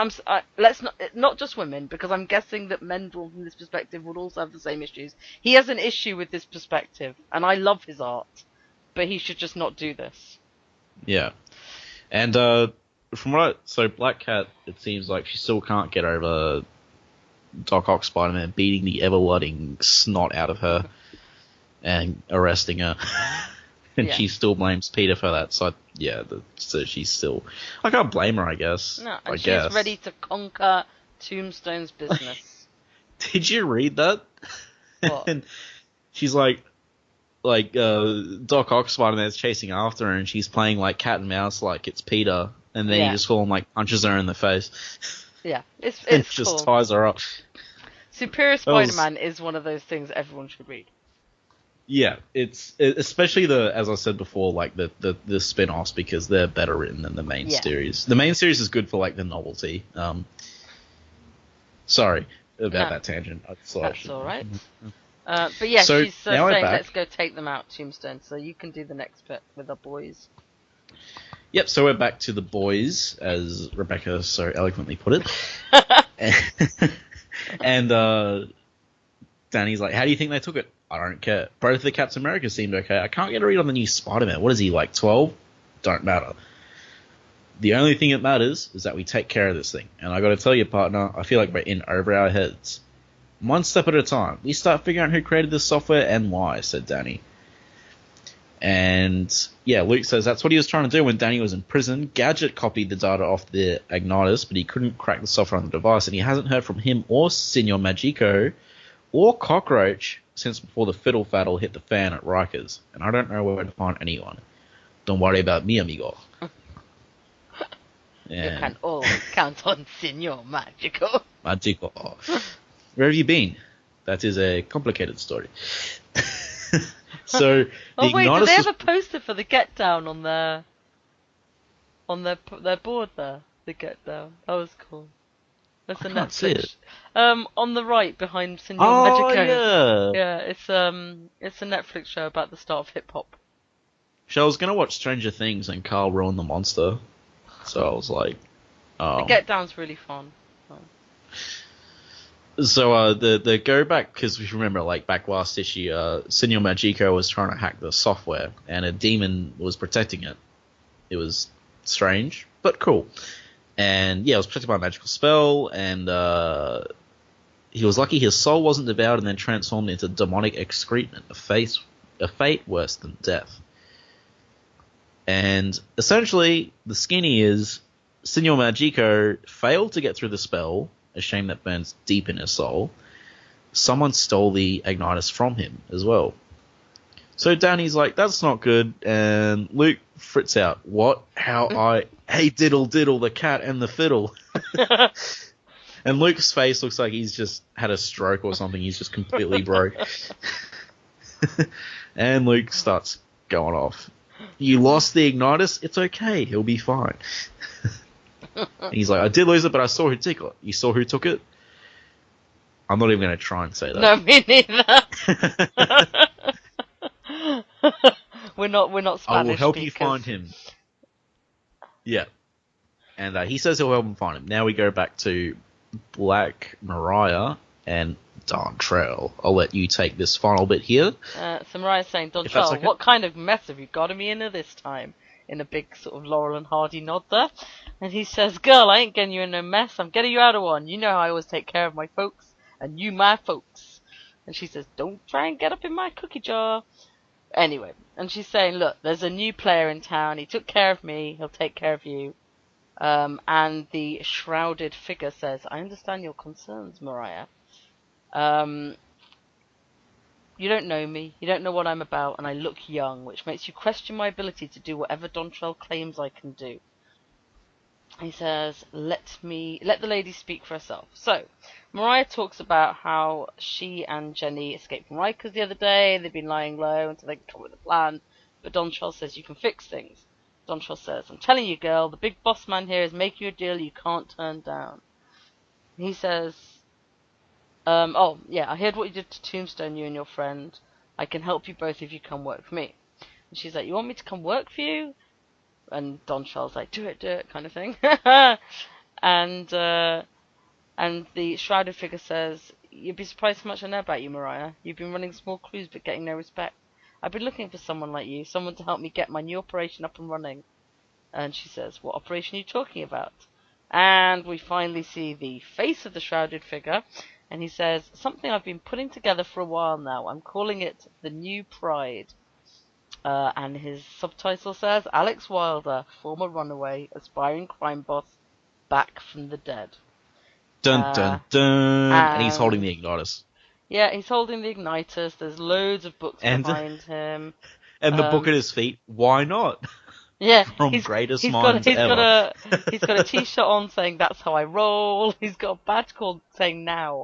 let's not just women, because I'm guessing that men drawn from this perspective would also have the same issues. He has an issue with this perspective, and I love his art, but he should just not do this. Yeah. And so Black Cat, it seems like she still can't get over Doc Ock Spider-Man beating the ever-loving snot out of her and arresting her. And she still blames Peter for that. So so she's still, I can't blame her, I guess. No, and she's ready to conquer Tombstone's business. Did you read that? What? And she's like Doc Ock Spider-Man's chasing after her, and she's playing like cat and mouse, like it's Peter, and then he just full on like punches her in the face. Yeah, it's and cool. Just ties her up. Superior Spider-Man is one of those things everyone should read. Yeah, it's especially as I said before, like the spin-offs, because they're better written than the main series. The main series is good for like the novelty. Sorry about that tangent. That's all right. But yeah, so she's saying let's go take them out, Tombstone. So you can do the next bit with the boys. Yep, so we're back to the boys, as Rebecca so eloquently put it. And Danny's like, how do you think they took it? I don't care. Both the Captain America seemed okay. I can't get a read on the new Spider-Man. What is he, like 12? Don't matter. The only thing that matters is that we take care of this thing. And I gotta tell you, partner, I feel like we're in over our heads. One step at a time. We start figuring out who created this software and why, said Danny. And yeah, Luke says that's what he was trying to do when Danny was in prison. Gadget copied the data off the Ignitus, but he couldn't crack the software on the device, and he hasn't heard from him or Senor Magico or Cockroach since before the Fiddle Faddle hit the fan at Rikers, and I don't know where to find anyone. Don't worry about me, amigo. You can always count on Senor Magico. Magico. Where have you been? That is a complicated story. So oh wait, do they have a poster for the Get Down on their board there? The Get Down. That was cool. That's a Netflix. See it. On the right behind Senor Magico. Yeah. It's a Netflix show about the start of hip hop. So I was gonna watch Stranger Things and Carl ruined the monster. So I was like, The Get Down's really fun. So the go back, because if you remember, like back last issue, Senor Magico was trying to hack the software, and a demon was protecting it. It was strange, but cool. And yeah, it was protected by a magical spell, and he was lucky his soul wasn't devoured and then transformed into demonic excrement, a fate worse than death. And essentially, the skinny is Signor Magico failed to get through the spell, a shame that burns deep in his soul. Someone stole the Ignitus from him as well. So Danny's like, that's not good, and Luke frits out. What? How hey, Diddle, the cat and the fiddle. And Luke's face looks like he's just had a stroke or something. He's just completely broke. And Luke starts going off. You lost the Ignitus? It's okay. He'll be fine. And he's like, I did lose it, but I saw who took it. You saw who took it? I'm not even going to try and say that. No, me neither. We're not Spanish. I will help you speakers. find him. Yeah. And he says he'll help him find him. Now we go back to Black Mariah and Dontrell. I'll let you take this final bit here. So Mariah's saying, Dontrell, okay. What kind of mess have you gotten me into this time? In a big sort of Laurel and Hardy nod there. And he says, girl, I ain't getting you in no mess. I'm getting you out of one. You know how I always take care of my folks. And you my folks. And she says, don't try and get up in my cookie jar. Anyway, and she's saying, look, there's a new player in town. He took care of me. He'll take care of you. And the shrouded figure says, I understand your concerns, Mariah. You don't know me, you don't know what I'm about, and I look young, which makes you question my ability to do whatever Dontrell claims I can do. He says, let the lady speak for herself. So, Mariah talks about how she and Jenny escaped from Rikers the other day. They've been lying low until they can come up with a plan. But Dontrell says you can fix things. Dontrell says, I'm telling you, girl, the big boss man here is making you a deal you can't turn down. He says, oh, yeah, I heard what you did to Tombstone, you and your friend. I can help you both if you come work for me. And she's like, you want me to come work for you? And Dontrell's like, do it, kind of thing. And the shrouded figure says, you'd be surprised how much I know about you, Mariah. You've been running small crews but getting no respect. I've been looking for someone like you, someone to help me get my new operation up and running. And she says, what operation are you talking about? And we finally see the face of the shrouded figure. And he says, something I've been putting together for a while now. I'm calling it The New Pride. And his subtitle says, Alex Wilder, former runaway, aspiring crime boss, back from the dead. Dun, dun, dun. And he's holding the Ignitus. Yeah, he's holding the Ignitus. There's loads of books behind him. And the book at his feet. Why not? Yeah, From greatest minds ever. He's got a t-shirt on saying that's how I roll. He's got a badge called saying now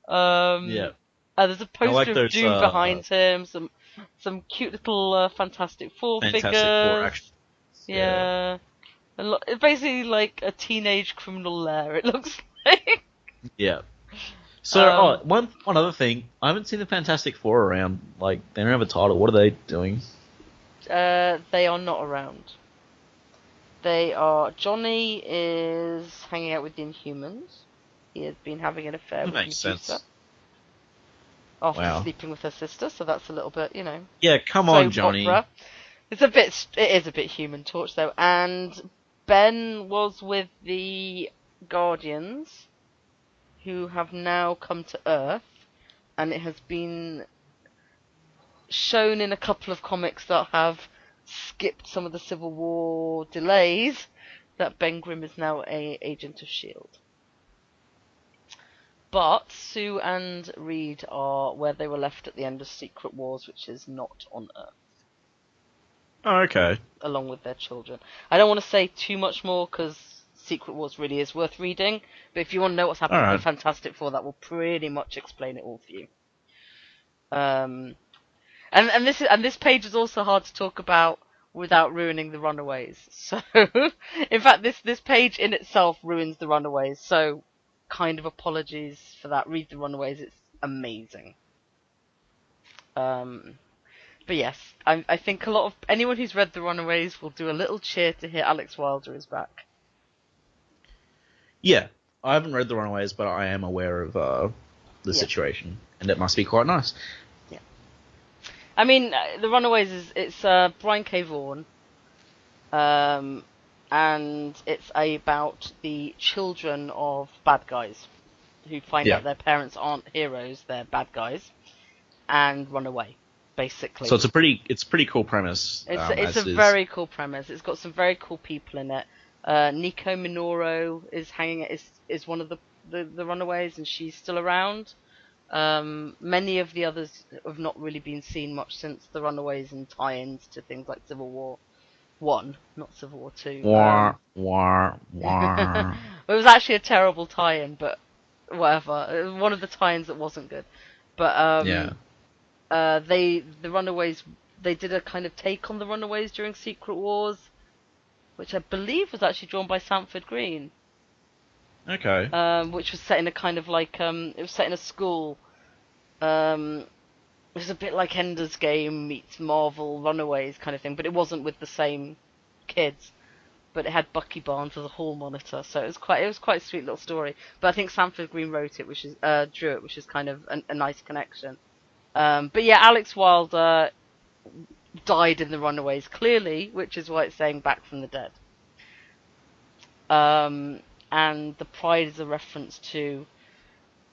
on. Yeah. There's a poster of Doom behind him. Some cute little Fantastic Four figures. Four action. Yeah. It's basically like a teenage criminal lair, it looks like. Yeah. So, one other thing. I haven't seen the Fantastic Four around. Like, they don't have a title. What are they doing? They are not around. Johnny is hanging out with the Inhumans. He has been having an affair with Medusa. Sense. After sleeping with her sister, so that's a little bit, Yeah, come on, Johnny. Opera. It is a bit Human Torch though, and Ben was with the Guardians, who have now come to Earth, and it has been shown in a couple of comics that have skipped some of the Civil War delays that Ben Grimm is now an agent of S.H.I.E.L.D. But Sue and Reed are where they were left at the end of Secret Wars, which is not on Earth. Oh, okay. Along with their children. I don't want to say too much more because Secret Wars really is worth reading, but if you want to know what's happening in Fantastic Four, that will pretty much explain it all for you. And this page is also hard to talk about without ruining the Runaways. So, in fact, this page in itself ruins the Runaways. So, kind of apologies for that. Read the Runaways; it's amazing. But yes, I think a lot of anyone who's read the Runaways will do a little cheer to hear Alex Wilder is back. Yeah, I haven't read the Runaways, but I am aware of the situation, and it must be quite nice. I mean, The Runaways it's Brian K. Vaughan, and it's about the children of bad guys who find out their parents aren't heroes, they're bad guys, and run away, basically. So it's a pretty cool premise. It's a very cool premise. It's got some very cool people in it. Nico Minoru is one of the runaways, and she's still around. Many of the others have not really been seen much since the runaways and tie-ins to things like Civil War 1, not Civil War 2. War. It was actually a terrible tie-in, but whatever. It was one of the tie-ins that wasn't good. But the Runaways, they did a kind of take on the Runaways during Secret Wars, which I believe was actually drawn by Sanford Green. Okay. Which was set in a kind of like it was set in a school. It was a bit like Ender's Game meets Marvel Runaways kind of thing, but it wasn't with the same kids. But it had Bucky Barnes as a hall monitor, so it was quite a sweet little story. But I think Sanford Green wrote it, drew it, which is kind of a nice connection. But yeah, Alex Wilder died in the Runaways clearly, which is why it's saying Back from the Dead. And the Pride is a reference to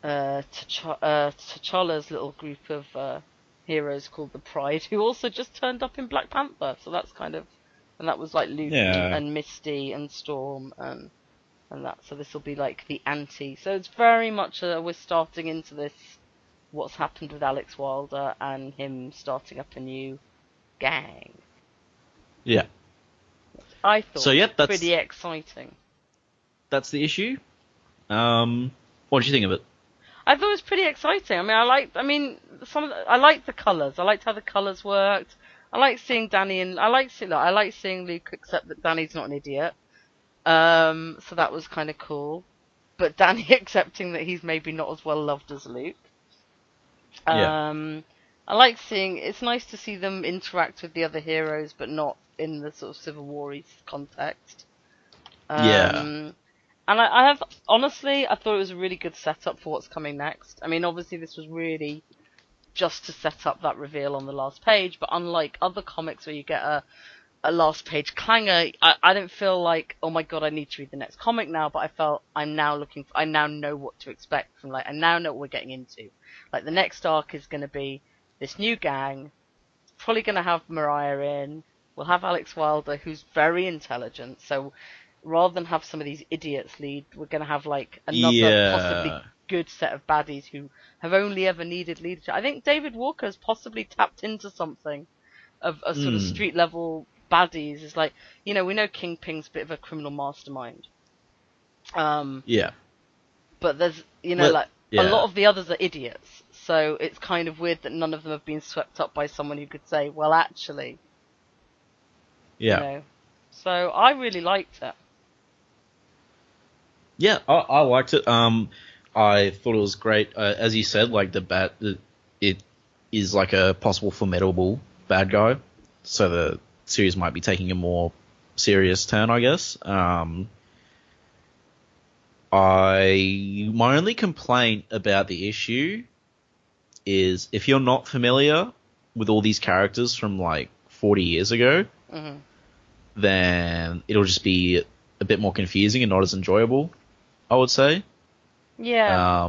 T'Challa's little group of heroes called the Pride, who also just turned up in Black Panther. So that's kind of, and that was like Luke and Misty and Storm and that. So this will be like the anti. So it's very much we're starting into this. What's happened with Alex Wilder and him starting up a new gang. Yeah. I thought so, yeah, that's pretty exciting. That's the issue. What did you think of it? I thought it was pretty exciting. I like the colours. I liked how the colours worked. I like seeing Danny and I like seeing Luke accept that Danny's not an idiot. So that was kind of cool. But Danny accepting that he's maybe not as well loved as Luke. I like seeing. It's nice to see them interact with the other heroes, but not in the sort of Civil War-y context. And I have, honestly, I thought it was a really good setup for what's coming next. I mean, obviously this was really just to set up that reveal on the last page, but unlike other comics where you get a last page clanger, I didn't feel like, oh my god, I need to read the next comic now, but I felt I now know what to expect from, I now know what we're getting into. Like, the next arc is going to be this new gang, probably going to have Mariah in, we'll have Alex Wilder, who's very intelligent, so rather than have some of these idiots lead, we're going to have another possibly good set of baddies who have only ever needed leadership. I think David Walker has possibly tapped into something of a sort of street level baddies. It's like, we know Kingpin's a bit of a criminal mastermind. But there's, a lot of the others are idiots. So it's kind of weird that none of them have been swept up by someone who could say, well, actually. So I really liked it. Yeah, I liked it. I thought it was great. As you said, it is like a possible formidable bad guy. So the series might be taking a more serious turn, I guess. My only complaint about the issue is if you're not familiar with all these characters from 40 years ago, then it'll just be a bit more confusing and not as enjoyable, I would say. Yeah.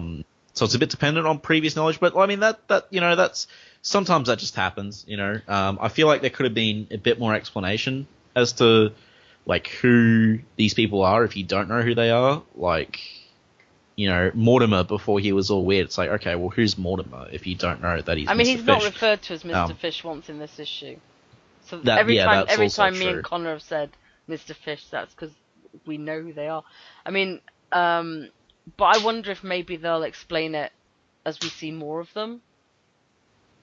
So it's a bit dependent on previous knowledge, but I mean that's sometimes that just happens, I feel like there could have been a bit more explanation as to who these people are if you don't know who they are. Mortimer before he was all weird. It's like, okay, well, who's Mortimer if you don't know that he's Mr. he's Fish? not referred to as Mr. Fish once in this issue. So every time me and Connor have said Mr. Fish, that's because we know who they are. But I wonder if maybe they'll explain it as we see more of them.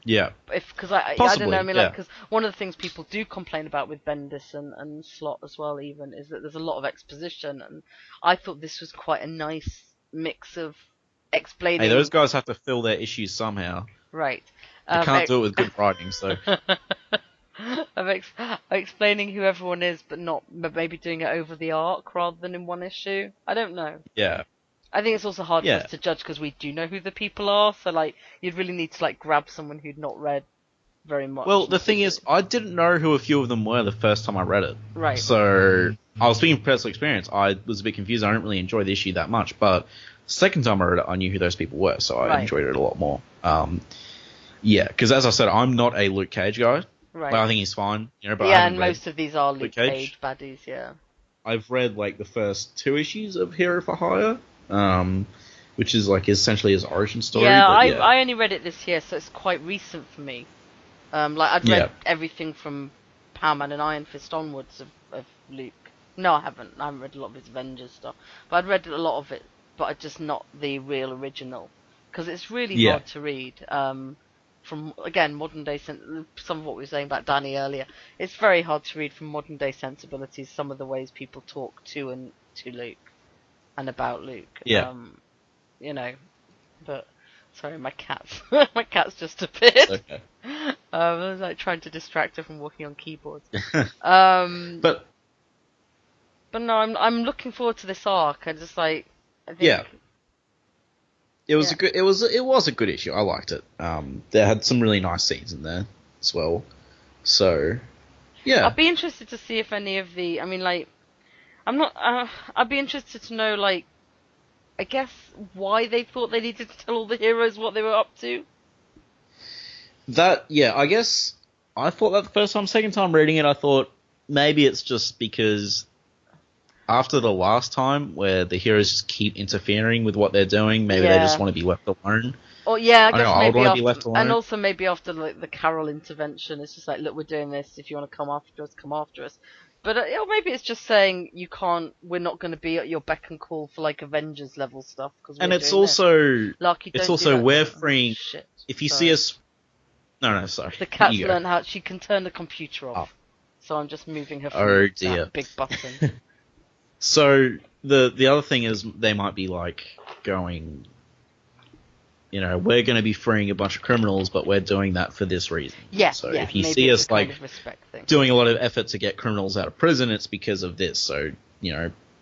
Yeah. Because I don't know, because one of the things people do complain about with Bendis and Slott as well, even, is that there's a lot of exposition, and I thought this was quite a nice mix of explaining. Hey, those guys have to fill their issues somehow. Right. They can't do it with good writing, so. I'm explaining who everyone is, but maybe doing it over the arc rather than in one issue. I don't know. Yeah. I think it's also hard for us to judge because we do know who the people are, so you'd really need to grab someone who'd not read very much. Well, the thing is, I didn't know who a few of them were the first time I read it. Right. So I was speaking from personal experience. I was a bit confused. I didn't really enjoy the issue that much, but Second time I read it, I knew who those people were, so I Right. enjoyed it a lot more. Yeah, because as I said, I'm not a Luke Cage guy. Right. Like, I think he's fine, but I Yeah, haven't and read most of these are Luke Cage. Cage baddies, yeah. I've read like the first 2 issues of Hero for Hire, which is like essentially his origin story. Yeah, but I only read it this year, so it's quite recent for me. Like I'd read everything from Power Man and Iron Fist onwards of Luke. No, I haven't. I haven't read a lot of his Avengers stuff, but I'd read a lot of it, but just not the real original, because it's really hard to read. From again modern day some of what we were saying about Danny earlier, it's very hard to read from modern day sensibilities. Some of the ways people talk to Luke and about Luke. Yeah. But sorry, my cat's just appeared. Okay. I was like trying to distract her from working on keyboards. But no, I'm looking forward to this arc. I think it was a good issue. I liked it. They had some really nice scenes in there as well. So yeah, I'd be interested to see if any of the. I mean, like, I'm not. I'd be interested to know, like, I guess why they thought they needed to tell all the heroes what they were up to. I guess I thought that the first time. Second time reading it, I thought maybe it's just because after the last time where the heroes just keep interfering with what they're doing, maybe they just want to be left alone. Or yeah, I guess I would want to be left alone. And also maybe after like the Carol intervention, it's just like, look, we're doing this. If you want to come after us, come after us. But or maybe it's just saying you can't. We're not going to be at your beck and call for like Avengers level stuff. And it's also we're freeing. Shit, if you see us, no, sorry. The cat's learned how she can turn the computer off. So I'm just moving her from that big button. So the other thing is they might be like going, we're going to be freeing a bunch of criminals, but we're doing that for this reason. Yeah. So if you see us like doing a lot of effort to get criminals out of prison, it's because of this. So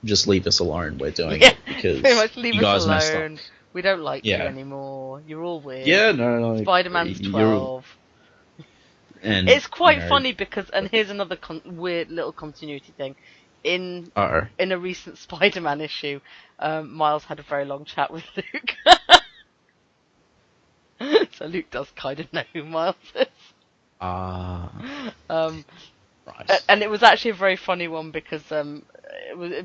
just leave us alone. We're doing it because pretty much leave you guys us messed alone. up. We don't like you anymore. You're all weird. Yeah, no. Spider-Man's 12. And it's quite funny because, and here's another weird little continuity thing. In a recent Spider-Man issue, Miles had a very long chat with Luke. So Luke does kind of know who Miles is. Right. And it was actually a very funny one because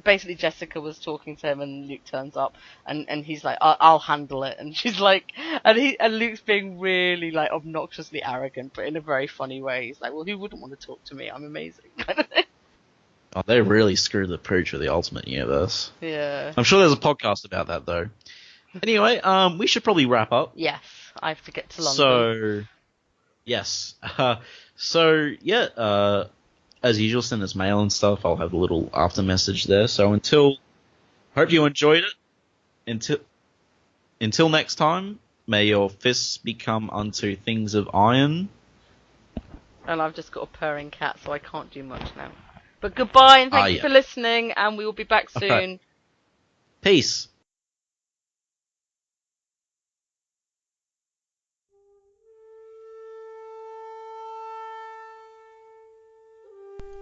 basically Jessica was talking to him and Luke turns up and he's like, I'll handle it, and she's like, and Luke's being really like obnoxiously arrogant, but in a very funny way. He's like, well, who wouldn't want to talk to me? I'm amazing, kind of thing. Oh, they really screwed the pooch with the Ultimate Universe. Yeah. I'm sure there's a podcast about that though. Anyway, we should probably wrap up. Yes, I have to get to London. So, yes. As usual, send us mail and stuff. I'll have a little after message there. So hope you enjoyed it. Until next time, may your fists become unto things of iron. And I've just got a purring cat, so I can't do much now. But goodbye, and thank you for listening, and we will be back soon. Okay. Peace.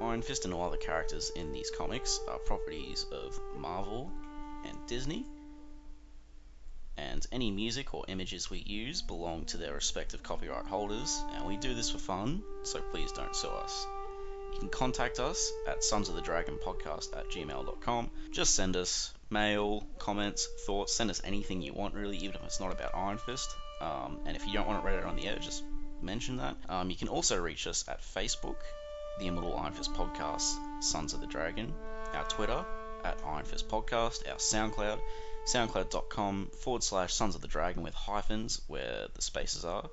Iron Fist and all other characters in these comics are properties of Marvel and Disney, and any music or images we use belong to their respective copyright holders, and we do this for fun, so please don't sue us. You can contact us at sonsofthedragonpodcast@gmail.com. Just send us mail, comments, thoughts, send us anything you want really, even if it's not about Iron Fist. And if you don't want it read on the air, just mention that. You can also reach us at Facebook, the Immortal Iron Fist Podcast, Sons of the Dragon, our Twitter, at Iron Fist Podcast, our SoundCloud, soundcloud.com/Sons of the Dragon with hyphens where the spaces are,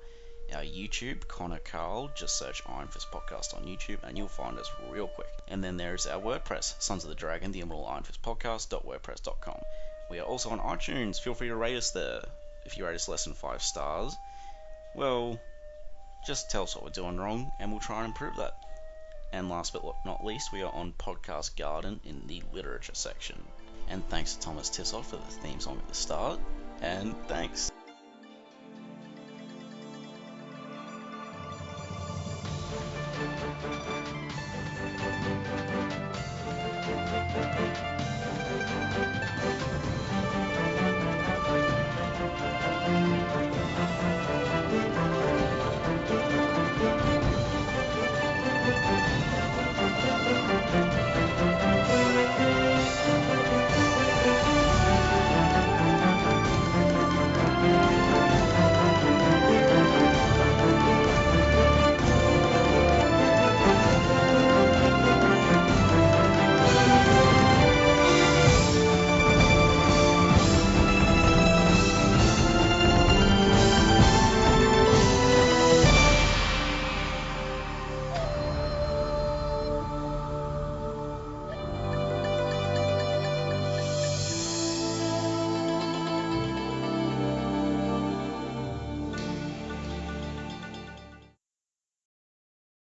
our YouTube, Connor Carl, just search Iron Fist Podcast on YouTube and you'll find us real quick. And then there's our WordPress, Sons of the Dragon, the Immortal Iron Fist Podcast.wordpress.com. We are also on iTunes, feel free to rate us there. If you rate us less than 5 stars, well, just tell us what we're doing wrong and we'll try and improve that. And last but not least, we are on Podcast Garden in the literature section. And thanks to Thomas Tissoff for the theme song at the start, and thanks.